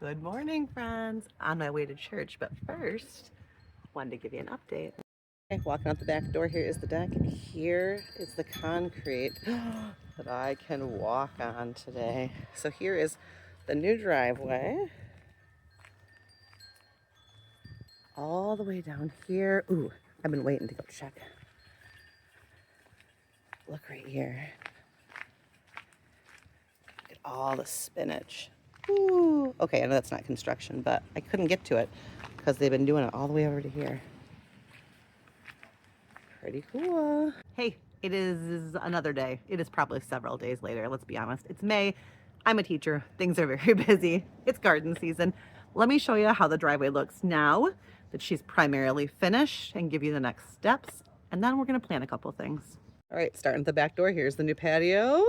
Good morning, friends. On my way to church, but first, wanted to give you an update. Okay, walking out the back door, here is the deck. Here is the concrete that I can walk on today. So here is the new driveway. All the way down here. Ooh, I've been waiting to go check. Look right here. Look at all the spinach. Ooh. Okay, I know that's not construction, but I couldn't get to it because they've been doing it all the way over to here. Pretty cool. Hey, it is another day. It is probably several days later, let's be honest. It's May. I'm a teacher. Things are very busy. It's garden season. Let me show you how the driveway looks now that she's primarily finished and give you the next steps. And then we're going to plan a couple things. All right, starting at the back door. Here's the new patio.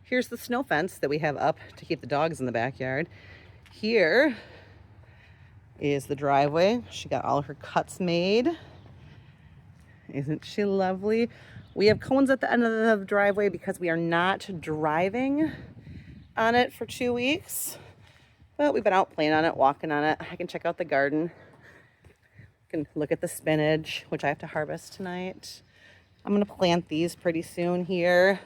Here's the snow fence that we have up to keep the dogs in the backyard. Here is the driveway. She got all her cuts made. Isn't she lovely? We have cones at the end of the driveway because we are not driving on it for 2 weeks. But we've been out playing on it, walking on it. I can check out the garden. I can look at the spinach, which I have to harvest tonight. I'm going to plant these pretty soon here.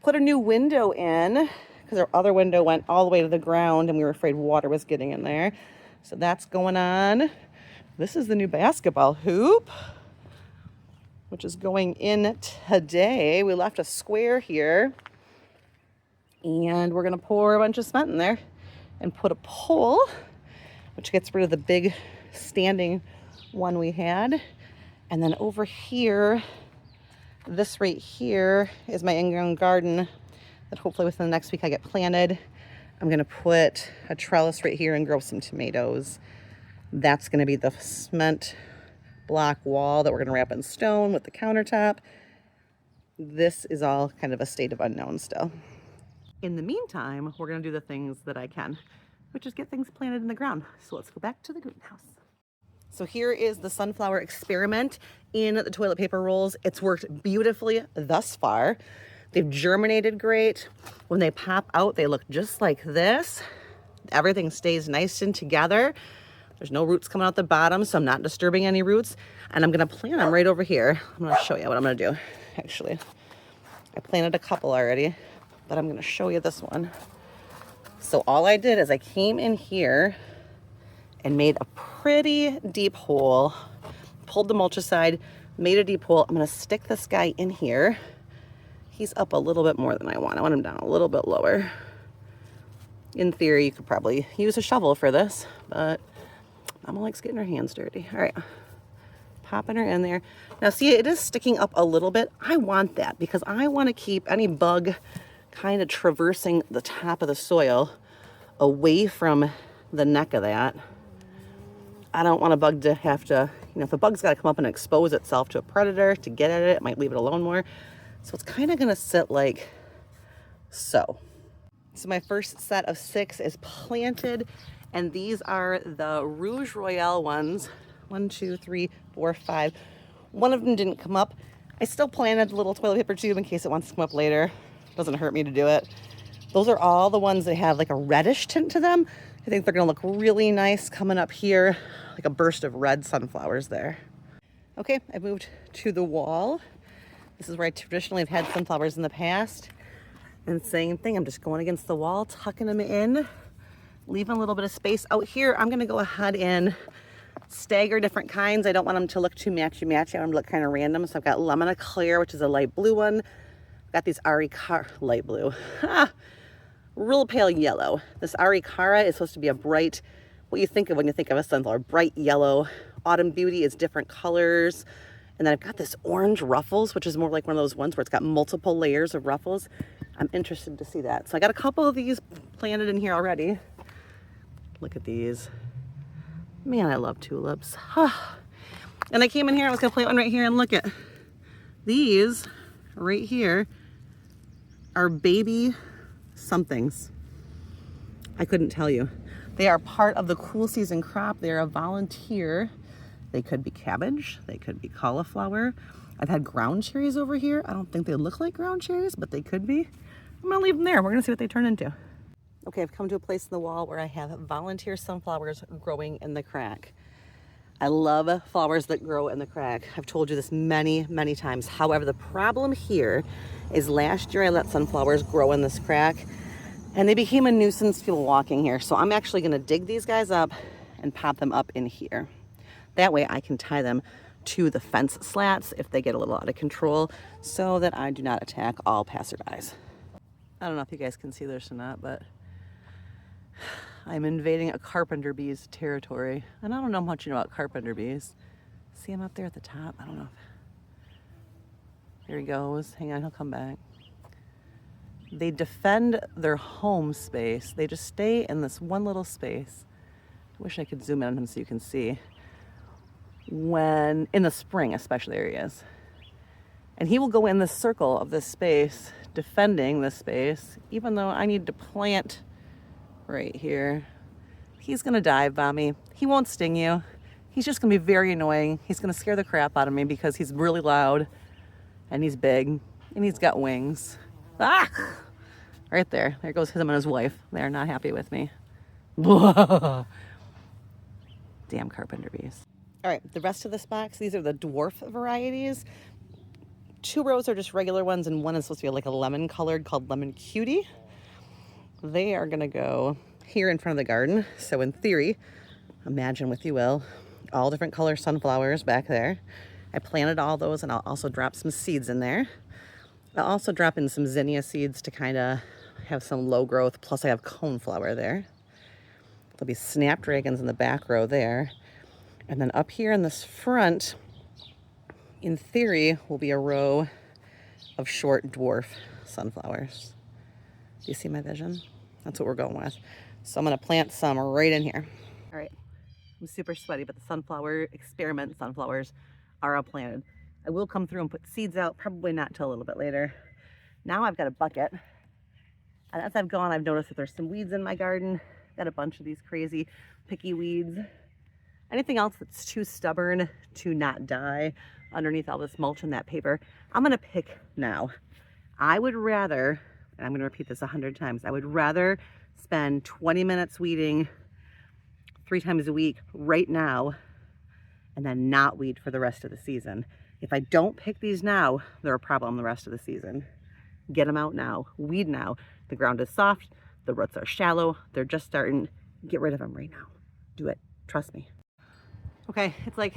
Put a new window in because our other window went all the way to the ground and we were afraid water was getting in there. So that's going on. This is the new basketball hoop, which is going in today. We left a square here and we're gonna pour a bunch of cement in there and put a pole, which gets rid of the big standing one we had. And then over here, this right here is my in-ground garden that hopefully within the next week I get planted. I'm gonna put a trellis right here and grow some tomatoes. That's gonna be the cement block wall that we're gonna wrap in stone with the countertop. This is all kind of a state of unknown still. In the meantime, we're gonna do the things that I can, which is get things planted in the ground. So let's go back to the greenhouse. So here is the sunflower experiment in the toilet paper rolls. It's worked beautifully thus far. They've germinated great. When they pop out, they look just like this. Everything stays nice and together. There's no roots coming out the bottom, so I'm not disturbing any roots. And I'm gonna plant them right over here. I'm gonna show you what I'm gonna do, actually. I planted a couple already, but I'm gonna show you this one. So all I did is I came in here and made a pretty deep hole, pulled the mulch aside, made a deep hole. I'm gonna stick this guy in here. He's up a little bit more than I want. I want him down a little bit lower. In theory, you could probably use a shovel for this, but Mama likes getting her hands dirty. All right, popping her in there. Now see, it is sticking up a little bit. I want that because I want to keep any bug kind of traversing the top of the soil away from the neck of that. I don't want a bug to have to, if a bug's got to come up and expose itself to a predator to get at it, it might leave it alone more. So it's kind of going to sit like so. So my first set of 6 is planted, and these are the Rouge Royale ones. 1, 2, 3, 4, 5. One of them didn't come up. I still planted a little toilet paper tube in case it wants to come up later. Doesn't hurt me to do it. Those are all the ones that have like a reddish tint to them. I think they're gonna look really nice coming up here, like a burst of red sunflowers there. Okay, I moved to the wall. This is where I traditionally have had sunflowers in the past. And same thing, I'm just going against the wall, tucking them in, leaving a little bit of space. Out here, I'm gonna go ahead and stagger different kinds. I don't want them to look too matchy-matchy. I want them to look kind of random. So I've got Lemon Eclair, which is a light blue one. I've got these light blue. Real pale yellow. This Aricara is supposed to be a bright, what you think of when you think of a sunflower, bright yellow. Autumn Beauty is different colors. And then I've got this orange ruffles, which is more like one of those ones where it's got multiple layers of ruffles. I'm interested to see that. So I got a couple of these planted in here already. Look at these. Man, I love tulips. And I came in here, I was gonna plant one right here, and look at these right here are baby somethings. I couldn't tell you. They are part of the cool season crop. They're a volunteer. They could be cabbage, they could be cauliflower. I've had ground cherries over here. I don't think they look like ground cherries, but they could be. I'm gonna leave them there. We're gonna see what they turn into. Okay, I've come to a place in the wall where I have volunteer sunflowers growing in the crack. I love flowers that grow in the crack. I've told you this many, many times. However, the problem here is last year I let sunflowers grow in this crack and they became a nuisance to people walking here. So I'm actually gonna dig these guys up and pop them up in here. That way I can tie them to the fence slats if they get a little out of control so that I do not attack all passerbys. I don't know if you guys can see this or not, but I'm invading a carpenter bee's territory. And I don't know much about carpenter bees. See him up there at the top? I don't know. Here he goes. Hang on, he'll come back. They defend their home space. They just stay in this one little space. I wish I could zoom in on him so you can see. When, in the spring especially, there he is. And he will go in the circle of this space, defending this space, even though I need to plant right here. He's gonna dive bomb me. He won't sting you. He's just gonna be very annoying. He's gonna scare the crap out of me because he's really loud and he's big and he's got wings. Ah! Right there. There goes him and his wife. They're not happy with me. Damn carpenter bees. All right, the rest of this box, these are the dwarf varieties. 2 rows are just regular ones and one is supposed to be like a lemon colored called Lemon Cutie. They are gonna go here in front of the garden. So in theory, imagine if you will, all different color sunflowers back there. I planted all those and I'll also drop some seeds in there. I'll also drop in some zinnia seeds to kind of have some low growth, plus I have coneflower there. There'll be snapdragons in the back row there. And then up here in this front, in theory, will be a row of short dwarf sunflowers. Do you see my vision? That's what we're going with. So I'm gonna plant some right in here. All right, I'm super sweaty, but the sunflower experiment sunflowers are all planted. I will come through and put seeds out, probably not till a little bit later. Now I've got a bucket. And as I've gone, I've noticed that there's some weeds in my garden. Got a bunch of these crazy picky weeds. Anything else that's too stubborn to not die underneath all this mulch and that paper, I'm gonna pick now. I would rather, and I'm gonna repeat this 100 times, I would rather spend 20 minutes weeding 3 times a week right now and then not weed for the rest of the season. If I don't pick these now, they're a problem the rest of the season. Get them out now, weed now. The ground is soft, the roots are shallow, they're just starting. Get rid of them right now. Do it, trust me. Okay, it's like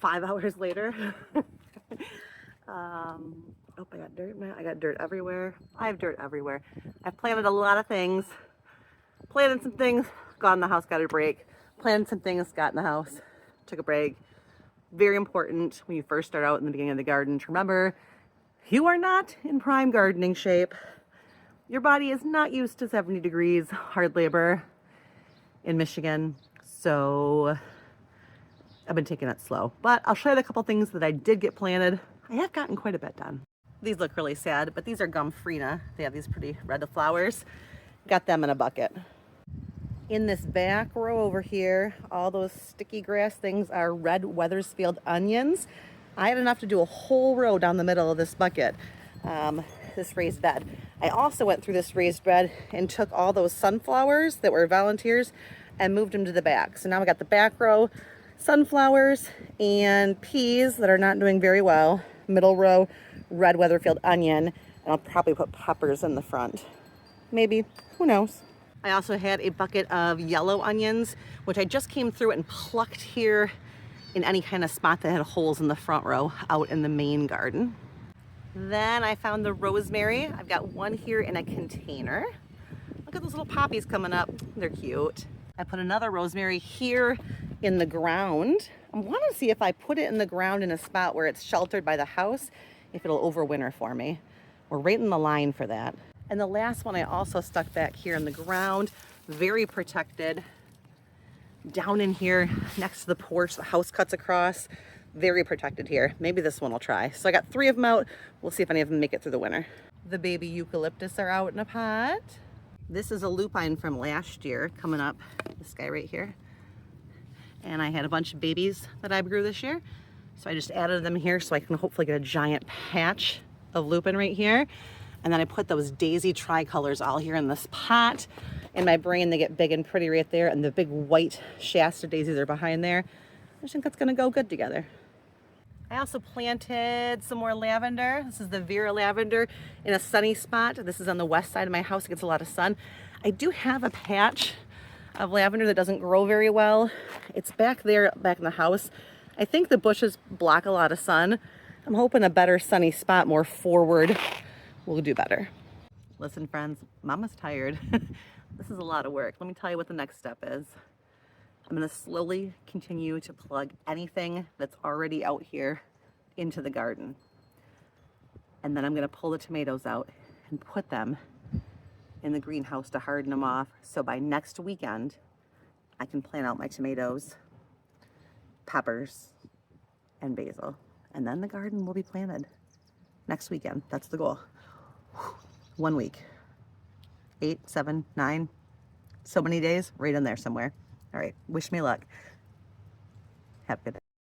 5 hours later. Oh, I got dirt now. I got dirt everywhere. I have dirt everywhere. I've planted a lot of things. Planted some things, got in the house, got a break. Planted some things, got in the house, took a break. Very important when you first start out in the beginning of the garden to remember you are not in prime gardening shape. Your body is not used to 70 degrees hard labor in Michigan. So I've been taking it slow, but I'll show you a couple things that I did get planted. I have gotten quite a bit done. These look really sad, but these are Gomphrena. They have these pretty red flowers. Got them in a bucket. In this back row over here, all those sticky grass things are red Wethersfield onions. I had enough to do a whole row down the middle of this bucket, this raised bed. I also went through this raised bed and took all those sunflowers that were volunteers and moved them to the back. So now we got the back row, sunflowers and peas that are not doing very well. Middle row, red Weatherfield onion, and I'll probably put peppers in the front. Maybe, who knows? I also had a bucket of yellow onions, which I just came through and plucked here in any kind of spot that had holes in the front row out in the main garden. Then I found the rosemary. I've got one here in a container. Look at those little poppies coming up. They're cute. I put another rosemary here in the ground. I want to see if I put it in the ground in a spot where it's sheltered by the house, if it'll overwinter for me. We're right in the line for that. And the last one I also stuck back here in the ground, very protected. Down in here next to the porch, the house cuts across, very protected here. Maybe this one I'll try. So I got 3 of them out. We'll see if any of them make it through the winter. The baby eucalyptus are out in a pot. This is a lupine from last year coming up, this guy right here. And I had a bunch of babies that I grew this year. So I just added them here so I can hopefully get a giant patch of lupin right here. And then I put those daisy tricolors all here in this pot. In my brain, they get big and pretty right there, and the big white Shasta daisies are behind there. I think that's gonna go good together. I also planted some more lavender. This is the Vera lavender in a sunny spot. This is on the west side of my house. It gets a lot of sun. I do have a patch of lavender that doesn't grow very well. It's back there, back in the house. I think the bushes block a lot of sun. I'm hoping a better sunny spot more forward will do better. Listen, friends, Mama's tired. This is a lot of work. Let me tell you what the next step is. I'm going to slowly continue to plug anything that's already out here into the garden. And then I'm going to pull the tomatoes out and put them in the greenhouse to harden them off. So by next weekend, I can plant out my tomatoes, peppers, and basil. And then the garden will be planted next weekend. That's the goal. 1 week. 8, 7, 9, so many days, right in there somewhere. All right, wish me luck. Have a good day.